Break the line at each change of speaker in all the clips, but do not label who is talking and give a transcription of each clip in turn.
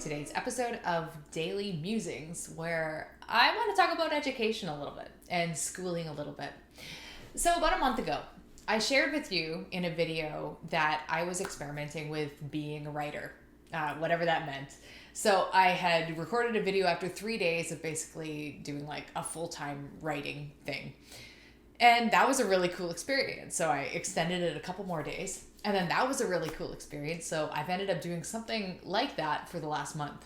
today's episode of Daily Musings, where I want to talk about education a little bit and schooling a little bit. So about a month ago, I shared with you in a video that I was experimenting with being a writer, whatever that meant. So I had recorded a video after 3 days of basically doing like a full-time writing thing. And that was a really cool experience. So I extended it a couple more days. And then that was a really cool experience. So I've ended up doing something like that for the last month,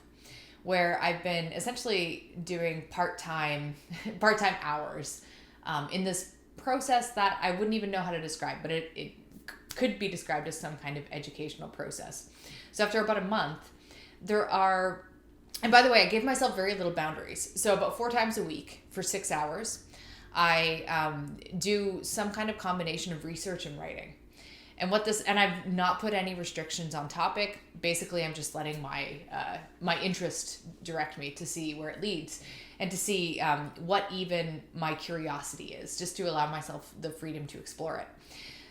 where I've been essentially doing part-time hours in this process that I wouldn't even know how to describe, but it could be described as some kind of educational process. So after about a month, and by the way, I gave myself very little boundaries. So about 4 times a week for 6 hours, I do some kind of combination of research and writing. And I've not put any restrictions on topic. Basically, I'm just letting my interest direct me to see where it leads and to see what even my curiosity is, just to allow myself the freedom to explore it.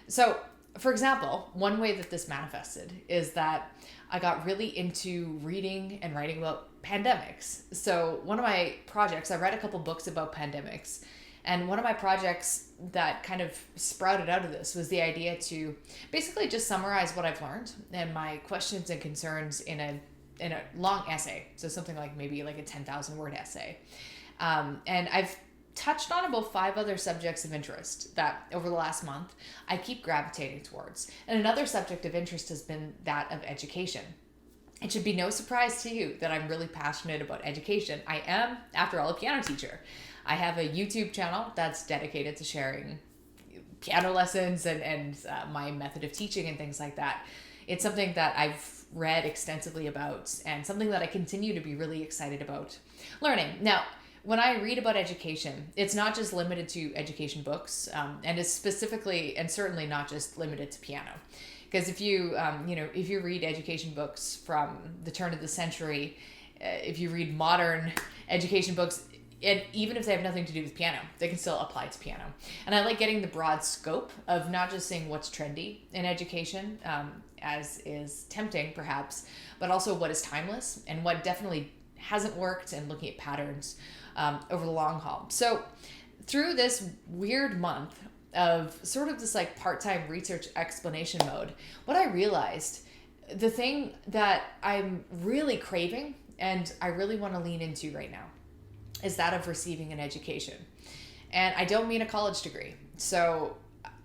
So, for example, one way that this manifested is that I got really into reading and writing about pandemics. So one of my projects, I read a couple books about pandemics. And one of my projects that kind of sprouted out of this was the idea to basically just summarize what I've learned and my questions and concerns in a long essay. So something like maybe like a 10,000 word essay. And I've touched on about 5 other subjects of interest that over the last month I keep gravitating towards. And another subject of interest has been that of education. It should be no surprise to you that I'm really passionate about education. I am, after all, a piano teacher. I have a YouTube channel that's dedicated to sharing piano lessons and my method of teaching and things like that. It's something that I've read extensively about and something that I continue to be really excited about learning. Now, when I read about education, it's not just limited to education books, and it's specifically and certainly not just limited to piano. Because if you read education books from the turn of the century, if you read modern education books, and even if they have nothing to do with piano, they can still apply to piano. And I like getting the broad scope of not just seeing what's trendy in education, as is tempting perhaps, but also what is timeless and what definitely hasn't worked, and looking at patterns over the long haul. So through this weird month of sort of this like part-time research explanation mode, what I realized, the thing that I'm really craving and I really want to lean into right now, is that of receiving an education. And I don't mean a college degree. So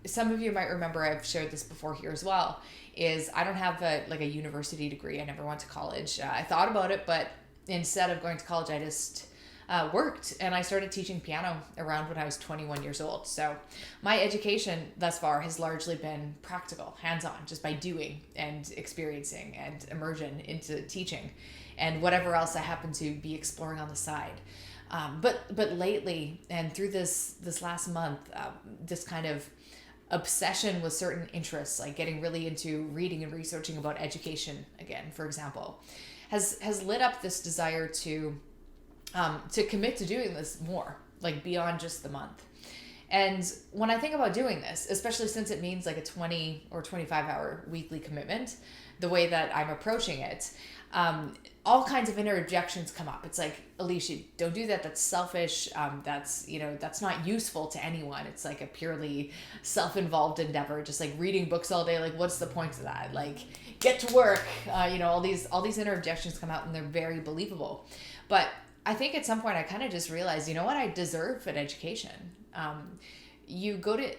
some of you might remember, I've shared this before here as well, is I don't have a university degree. I never went to college. I thought about it, but instead of going to college, I just worked, and I started teaching piano around when I was 21 years old. So my education thus far has largely been practical, hands-on, just by doing and experiencing and immersion into teaching and whatever else I happen to be exploring on the side. But lately, and through this last month, this kind of obsession with certain interests, like getting really into reading and researching about education again, for example, has lit up this desire to commit to doing this more, like beyond just the month. And when I think about doing this, especially since it means like a 20 or 25 hour weekly commitment, the way that I'm approaching it, all kinds of inner objections come up. It's like, Allysia, don't do that. That's selfish. That's not useful to anyone. It's like a purely self-involved endeavor. Just like reading books all day. Like, what's the point of that? Like, get to work. All these inner objections come out, and they're very believable. But I think at some point I kind of just realized, you know what? I deserve an education. You go to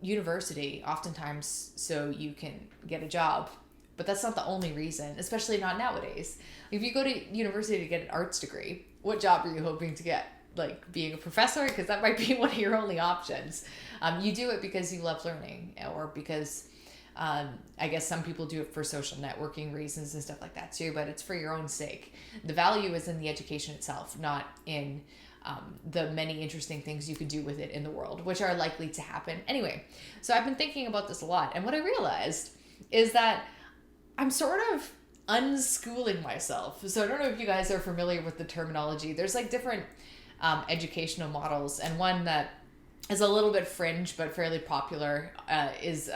university oftentimes so you can get a job, but that's not the only reason, especially not nowadays. If you go to university to get an arts degree, what job are you hoping to get? Like being a professor? Because that might be one of your only options. You do it because you love learning, or because I guess some people do it for social networking reasons and stuff like that too, but it's for your own sake. The value is in the education itself, not in the many interesting things you could do with it in the world, which are likely to happen anyway. So I've been thinking about this a lot, and what I realized is that I'm sort of unschooling myself. So I don't know if you guys are familiar with the terminology. There's like different educational models, and one that is a little bit fringe but fairly popular is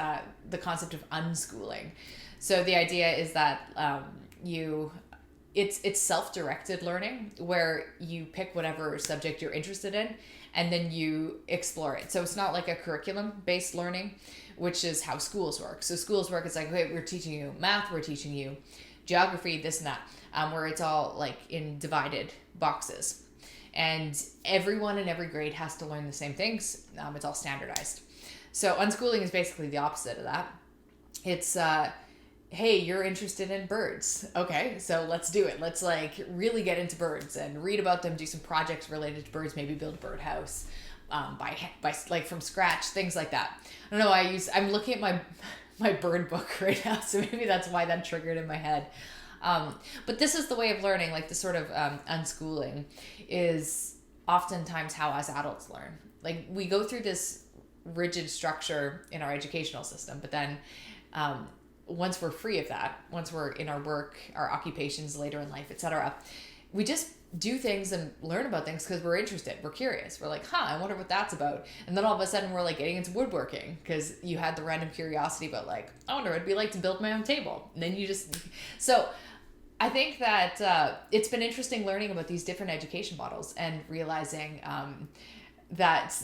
the concept of unschooling. So the idea is that you it's self-directed learning where you pick whatever subject you're interested in and then you explore it. So it's not like a curriculum-based learning, which is how schools work. So schools work, it's like, okay, we're teaching you math, we're teaching you geography, this and that, where it's all like in divided boxes. And everyone in every grade has to learn the same things. It's all standardized. So unschooling is basically the opposite of that. It's, hey, you're interested in birds. Okay, so let's do it. Let's like really get into birds and read about them, do some projects related to birds, maybe build a birdhouse by like from scratch, things like that. I don't know, I'm looking at my bird book right now, so maybe that's why that triggered in my head. But this is the way of learning, like the sort of unschooling is oftentimes how us adults learn. Like we go through this rigid structure in our educational system, but then once we're free of that, once we're in our work, our occupations later in life, etc., we just do things and learn about things because we're interested, we're curious, we're like, I wonder what that's about. And then all of a sudden we're like getting into woodworking because you had the random curiosity about like, I wonder what it'd be like to build my own table. And then you just, so I think that it's been interesting learning about these different education models and realizing that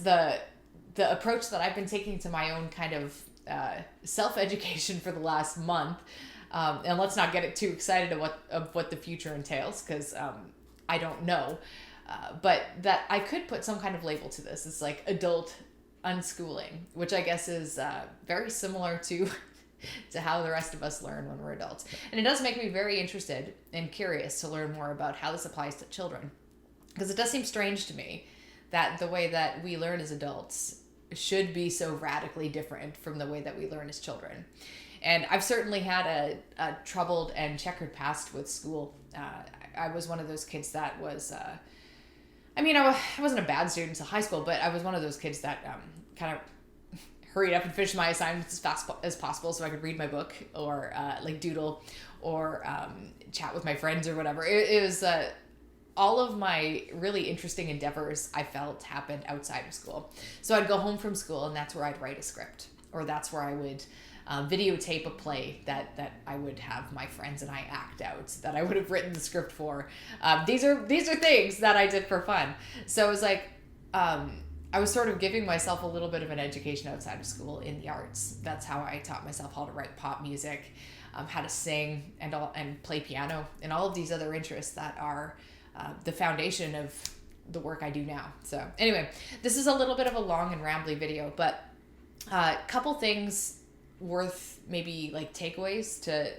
the approach that I've been taking to my own kind of self-education for the last month, and let's not get it too excited of what the future entails, because I don't know, but that I could put some kind of label to this. It's like adult unschooling, which I guess is very similar to how the rest of us learn when we're adults. And it does make me very interested and curious to learn more about how this applies to children, because it does seem strange to me that the way that we learn as adults should be so radically different from the way that we learn as children. And I've certainly had a troubled and checkered past with school. I was one of those kids that was, I wasn't a bad student until high school, but I was one of those kids that kind of hurried up and finished my assignments as fast as possible so I could read my book or like doodle or chat with my friends or whatever. It was all of my really interesting endeavors I felt happened outside of school. So I'd go home from school and that's where I'd write a script, or that's where I would videotape a play that I would have my friends and I act out, that I would have written the script for. These are things that I did for fun. So it was like, I was sort of giving myself a little bit of an education outside of school in the arts. That's how I taught myself how to write pop music, how to sing and play piano, and all of these other interests that are the foundation of the work I do now. So anyway, this is a little bit of a long and rambly video, but a couple things worth maybe like takeaways to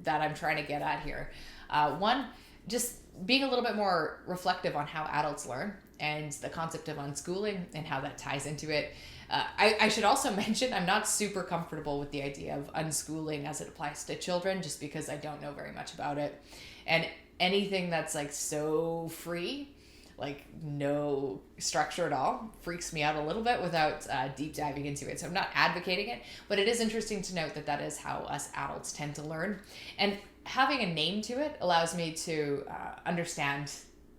that I'm trying to get at here. One, just being a little bit more reflective on how adults learn and the concept of unschooling and how that ties into it. I should also mention I'm not super comfortable with the idea of unschooling as it applies to children, just because I don't know very much about it. And anything that's like so free, like no structure at all, freaks me out a little bit without deep diving into it. So I'm not advocating it, but it is interesting to note that that is how us adults tend to learn. And having a name to it allows me to understand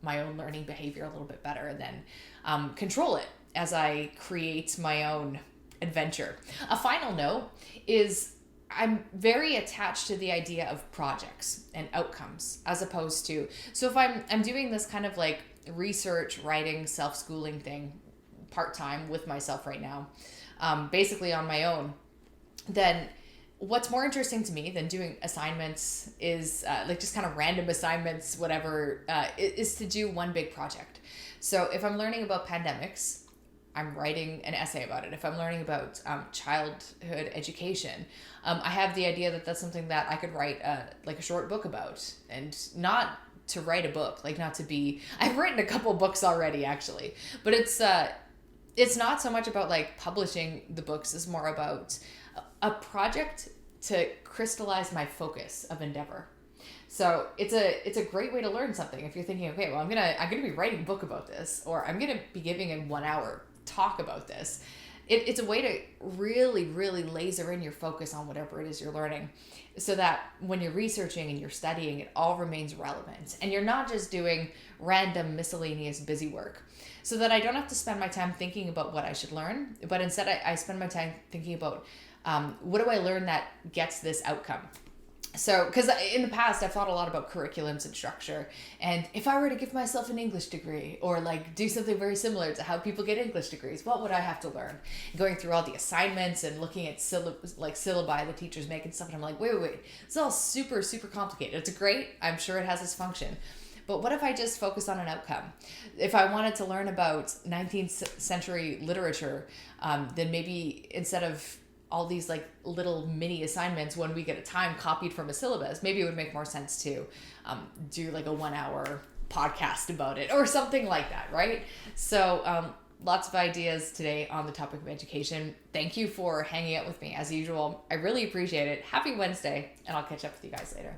my own learning behavior a little bit better, and then control it as I create my own adventure. A final note is I'm very attached to the idea of projects and outcomes, as opposed to, so if I'm doing this kind of like research, writing, self-schooling thing part-time with myself right now, basically on my own, then what's more interesting to me than doing assignments is like just kind of random assignments, whatever, is to do one big project. So if I'm learning about pandemics, I'm writing an essay about it. If I'm learning about childhood education, I have the idea that that's something that I could write like a short book about, and not to write a book, like not to be, I've written a couple books already actually, but it's not so much about like publishing the books, it's more about a project to crystallize my focus of endeavor. So it's a great way to learn something. If you're thinking, okay, well, I'm gonna be writing a book about this, or I'm gonna be giving a 1 hour talk about this. It's a way to really, really laser in your focus on whatever it is you're learning, so that when you're researching and you're studying, it all remains relevant. And you're not just doing random miscellaneous busy work. So that I don't have to spend my time thinking about what I should learn, but instead I spend my time thinking about what do I learn that gets this outcome? So, because in the past I've thought a lot about curriculums and structure, and if I were to give myself an English degree or like do something very similar to how people get English degrees, what would I have to learn? Going through all the assignments and looking at syllabi the teachers make and stuff, and I'm like, wait, it's all super super complicated. It's great, I'm sure it has its function, but what if I just focus on an outcome? If I wanted to learn about 19th century literature, then maybe instead of all these like little mini assignments when we get a time copied from a syllabus, maybe it would make more sense to do like a 1 hour podcast about it or something like that, right? So lots of ideas today on the topic of education. Thank you for hanging out with me as usual. I really appreciate it. Happy Wednesday, and I'll catch up with you guys later.